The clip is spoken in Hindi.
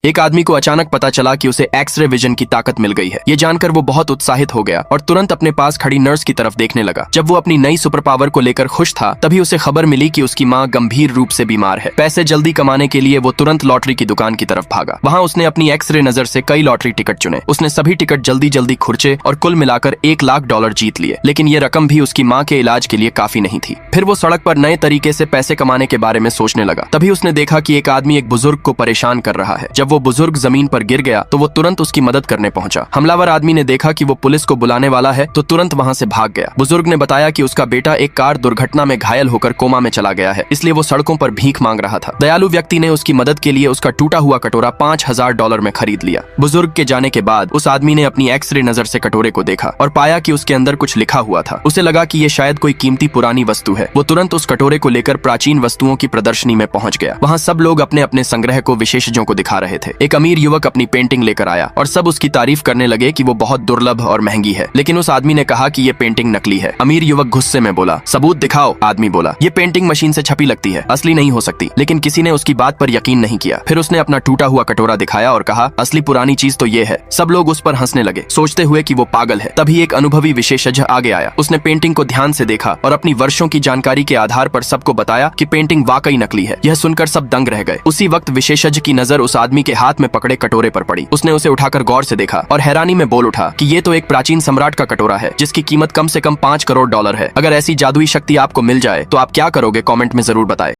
एक आदमी को अचानक पता चला कि उसे एक्सरे विजन की ताकत मिल गई है। ये जानकर वो बहुत उत्साहित हो गया और तुरंत अपने पास खड़ी नर्स की तरफ देखने लगा। जब वो अपनी नई सुपर पावर को लेकर खुश था, तभी उसे खबर मिली कि उसकी माँ गंभीर रूप से बीमार है। पैसे जल्दी कमाने के लिए वो तुरंत लॉटरी की दुकान की तरफ भागा। वहाँ उसने अपनी एक्सरे नजर से कई लॉटरी टिकट चुने। उसने सभी टिकट जल्दी जल्दी खुर्चे और कुल मिलाकर $1,00,000 जीत लिए। लेकिन ये रकम भी उसकी माँ के इलाज के लिए काफी नहीं थी। फिर वो सड़क पर नए तरीके से पैसे कमाने के बारे में सोचने लगा। तभी उसने देखा कि एक आदमी एक बुजुर्ग को परेशान कर रहा है। जब वो बुजुर्ग जमीन पर गिर गया तो वो तुरंत उसकी मदद करने पहुंचा। हमलावर आदमी ने देखा कि वो पुलिस को बुलाने वाला है तो तुरंत वहां से भाग गया। बुजुर्ग ने बताया कि उसका बेटा एक कार दुर्घटना में घायल होकर कोमा में चला गया है, इसलिए वो सड़कों पर भीख मांग रहा था। दयालु व्यक्ति ने उसकी मदद के लिए उसका टूटा हुआ कटोरा $5,000 में खरीद लिया। बुजुर्ग के जाने के बाद उस आदमी ने अपनी एक्सरे नजर से कटोरे को देखा और पाया कि उसके अंदर कुछ लिखा हुआ था। उसे लगा कि ये शायद कोई कीमती पुरानी वस्तु है। वो तुरंत उस कटोरे को लेकर प्राचीन वस्तुओं की प्रदर्शनी में पहुंच गया। वहाँ सब लोग अपने अपने संग्रह को विशेषज्ञों को दिखा रहे थे। एक अमीर युवक अपनी पेंटिंग लेकर आया और सब उसकी तारीफ करने लगे कि वो बहुत दुर्लभ और महंगी है। लेकिन उस आदमी ने कहा कि ये पेंटिंग नकली है। अमीर युवक गुस्से में बोला, सबूत दिखाओ। आदमी बोला, ये पेंटिंग मशीन से छपी लगती है, असली नहीं हो सकती। लेकिन किसी ने उसकी बात पर यकीन नहीं किया। फिर उसने अपना टूटा हुआ कटोरा दिखाया और कहा, असली पुरानी चीज तो ये है। सब लोग उस पर हंसने लगे, सोचते हुए कि वो पागल है। तभी एक अनुभवी विशेषज्ञ आगे आया। उसने पेंटिंग को ध्यान से देखा और अपनी वर्षों की जानकारी के आधार पर सबको बताया कि पेंटिंग वाकई नकली है। यह सुनकर सब दंग रह गए। उसी वक्त विशेषज्ञ की नजर उस आदमी के हाथ में पकड़े कटोरे पर पड़ी। उसने उसे उठाकर गौर से देखा और हैरानी में बोल उठा कि ये तो एक प्राचीन सम्राट का कटोरा है, जिसकी कीमत कम से कम $5 करोड़ है। अगर ऐसी जादुई शक्ति आपको मिल जाए तो आप क्या करोगे? कमेंट में जरूर बताएं।